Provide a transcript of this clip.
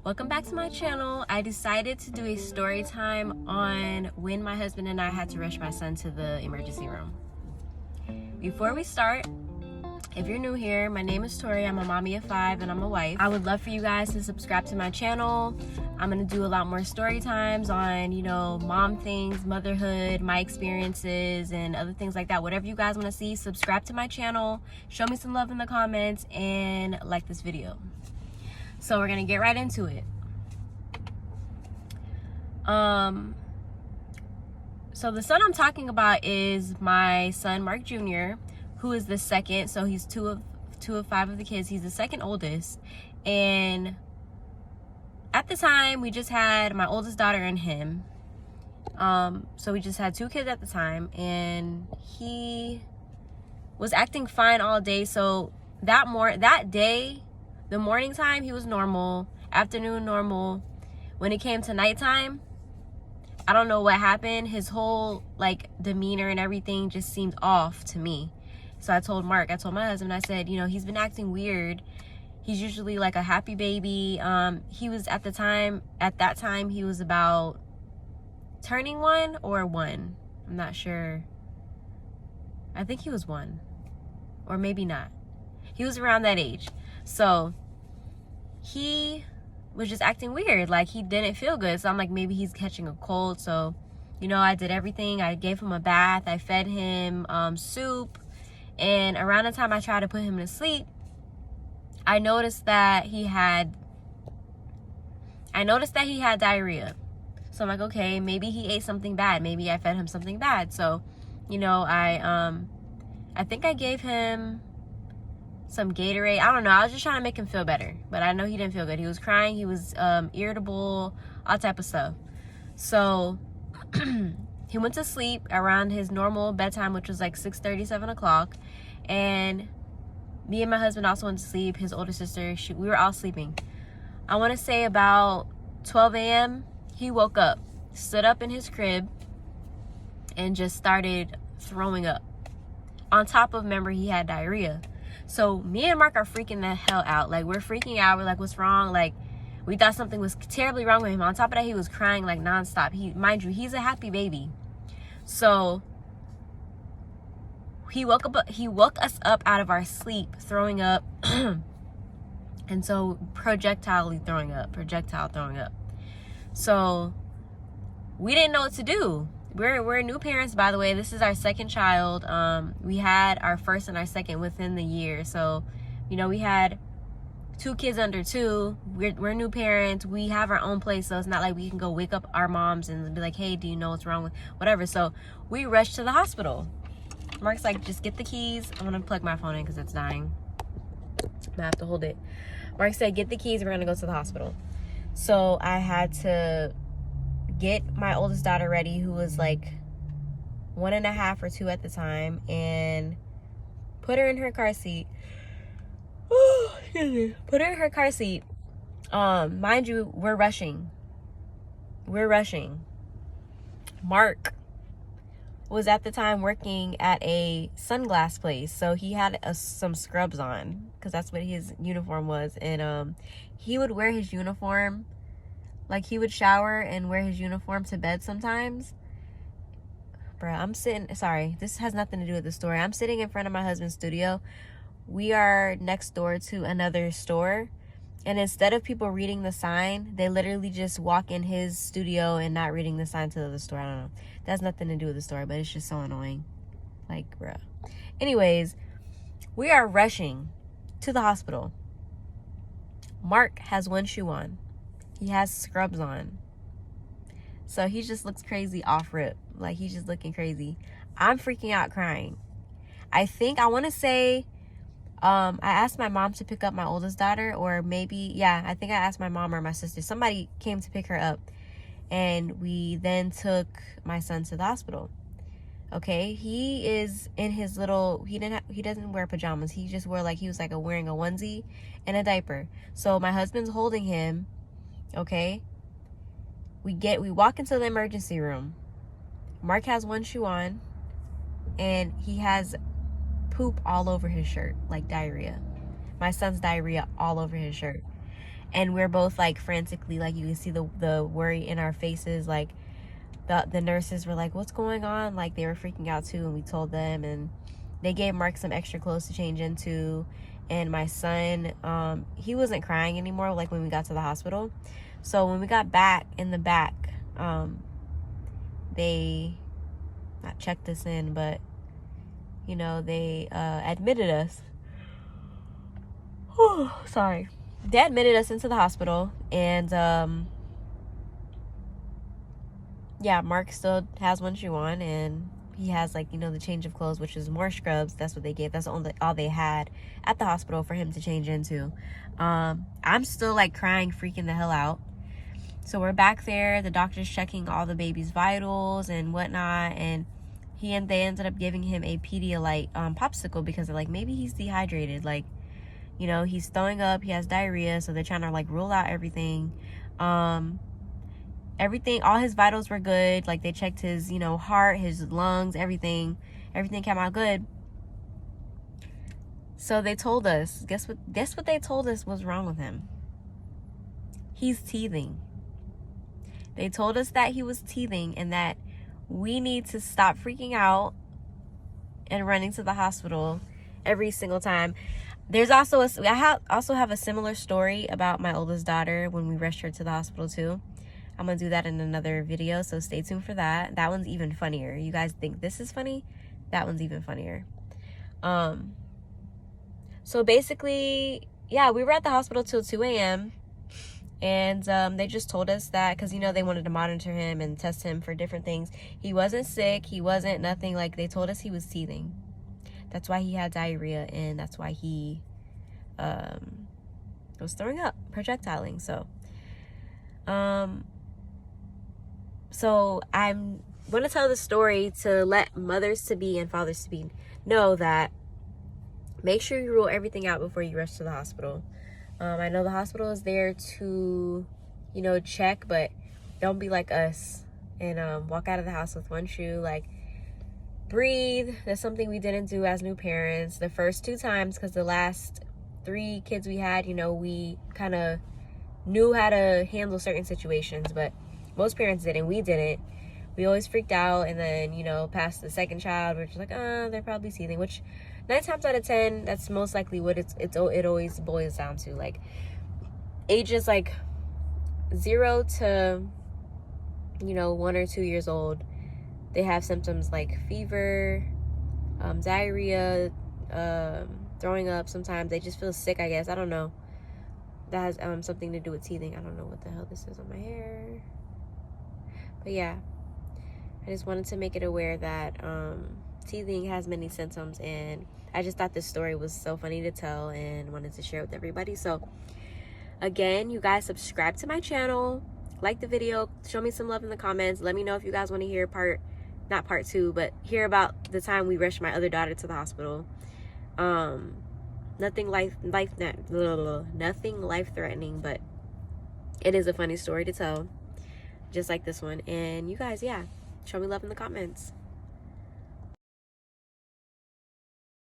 Welcome back to my channel. I decided to do a story time on when my husband and I had to rush my son to the emergency room. Before we start, if you're new here, my name is Tori. I'm a mommy of 5 and I'm a wife. I would love for you guys to subscribe to my channel. I'm gonna do a lot more story times on, mom things, motherhood, my experiences, and other things like that. Whatever you guys wanna see, subscribe to my channel, show me some love in the comments, and like this video. So we're gonna get right into it. So the son I'm talking about is my son Mark Jr., who is the second. So he's two of 5 of the kids. He's the second oldest, and at the time we just had my oldest daughter and him. So we just had 2 kids at the time, and he was acting fine all day. So that day, the morning time, he was normal. Afternoon, normal. When it came to nighttime, I don't know what happened. His whole demeanor and everything just seemed off to me. So I told my husband, I said, he's been acting weird. He's usually like a happy baby. He was at that time, he was about turning 1 or 1. I'm not sure. I think he was 1, or maybe not. He was around that age. So he was just acting weird, like he didn't feel good. So I'm like, maybe he's catching a cold. So I did everything. I gave him a bath, I fed him soup, and around the time I tried to put him to sleep, I noticed that he had diarrhea. So I'm like, okay, maybe he ate something bad, maybe I fed him something bad. So I think I gave him some Gatorade. I don't know. I was just trying to make him feel better, but I know he didn't feel good. He was crying. He was irritable, all type of stuff. So he went to sleep around his normal bedtime, which was like 6:30, 7 o'clock. And me and my husband also went to sleep. His older sister, we were all sleeping. I want to say about 12 a.m., he woke up, stood up in his crib, and just started throwing up. On top of, remember, he had diarrhea. So me and Mark are freaking the hell out. Like, we're freaking out. We're like, what's wrong? Like, we thought something was terribly wrong with him. On top of that, he was crying like nonstop. Mind you, he's a happy baby. So he woke us up out of our sleep, throwing up. And so projectile throwing up. So we didn't know what to do. We're new parents, by the way. This is our second child. We had our first and our second within the year. So, we had 2 kids under 2. We're new parents. We have our own place, so it's not like we can go wake up our moms and be like, hey, do you know what's wrong with whatever? So we rushed to the hospital. Mark's like, just get the keys. I'm gonna plug my phone in because it's dying. I have to hold it. Mark said, get the keys. We're gonna go to the hospital. So I had to get my oldest daughter ready, who was like 1.5 or 2 at the time, and put her in her car seat. Mind you, we're rushing. Mark was at the time working at a sunglass place, so he had some scrubs on because that's what his uniform was. And he would wear his uniform, like he would shower and wear his uniform to bed sometimes. Bruh, sorry, this has nothing to do with the story. I'm sitting in front of my husband's studio. We are next door to another store, and instead of people reading the sign, they literally just walk in his studio and not reading the sign to the store. I don't know. That has nothing to do with the story, but it's just so annoying. Like, bruh. Anyways, we are rushing to the hospital. Mark has 1 shoe on. He has scrubs on. So he just looks crazy off rip. Like, he's just looking crazy. I'm freaking out, crying. I want to say, I asked my mom to pick up my oldest daughter, or maybe, I think I asked my mom or my sister. Somebody came to pick her up, and we then took my son to the hospital. Okay, he is in his little, he doesn't wear pajamas. He just wore he was wearing a onesie and a diaper. So my husband's holding him. Okay, we walk into the emergency room. Mark has 1 shoe on, and he has poop all over his shirt, like diarrhea. My son's diarrhea all over his shirt. and we're both like frantically, like you can see the worry in our faces. Like the nurses were like, what's going on? Like they were freaking out too, and we told them, and they gave Mark some extra clothes to change into. And my son, he wasn't crying anymore like when we got to the hospital. So when we got back in the back, they not checked us in, but you know, they admitted us. Sorry. They admitted us into the hospital, and yeah, Mark still has one shoe on, and he has, like, you know, the change of clothes, which is more scrubs. That's what they gave. That's all they had at the hospital for him to change into. I'm still like crying, freaking the hell out. So we're back there. The doctor's checking all the baby's vitals and whatnot, and they ended up giving him a Pedialyte popsicle because they're like, maybe he's dehydrated. Like, you know, he's throwing up, he has diarrhea, so they're trying to like rule out everything. Everything, all his vitals were good. Like they checked his, you know, heart, his lungs, everything came out good. So they told us, guess what they told us was wrong with him? He's teething. They told us that he was teething and that we need to stop freaking out and running to the hospital every single time. There's also I also have a similar story about my oldest daughter when we rushed her to the hospital too. I'm gonna do that in another video, so stay tuned for that. That one's even funnier. You guys think this is funny? That one's even funnier. So basically, yeah, we were at the hospital till 2 a.m. and they just told us that, because, you know, they wanted to monitor him and test him for different things. He wasn't sick. He wasn't nothing. Like, they told us he was teething. That's why he had diarrhea, and that's why he was throwing up, projectiling. So I'm going to tell the story to let mothers-to-be and fathers-to-be know that make sure you rule everything out before you rush to the hospital. I know the hospital is there to, you know, check, but don't be like us and walk out of the house with one shoe. Like, breathe. That's something we didn't do as new parents the first 2 times, because the last 3 kids we had, you know, we kind of knew how to handle certain situations, but most parents didn't. We didn't. We always freaked out, and then, you know, past the second child, we're just like, they're probably teething, which 9 times out of 10, that's most likely what it always boils down to. Like, ages like 0 to, you know, 1 or 2 years old, they have symptoms like fever, diarrhea, throwing up. Sometimes they just feel sick, I guess. I don't know. That has something to do with teething. I don't know what the hell this is on my hair. But yeah, I just wanted to make it aware that teething has many symptoms, and I just thought this story was so funny to tell and wanted to share with everybody. So again, you guys, subscribe to my channel, like the video, show me some love in the comments. Let me know if you guys want to hear not part 2, but hear about the time we rushed my other daughter to the hospital. Nothing life-threatening, but it is a funny story to tell, just like this one. And you guys, yeah, show me love in the comments.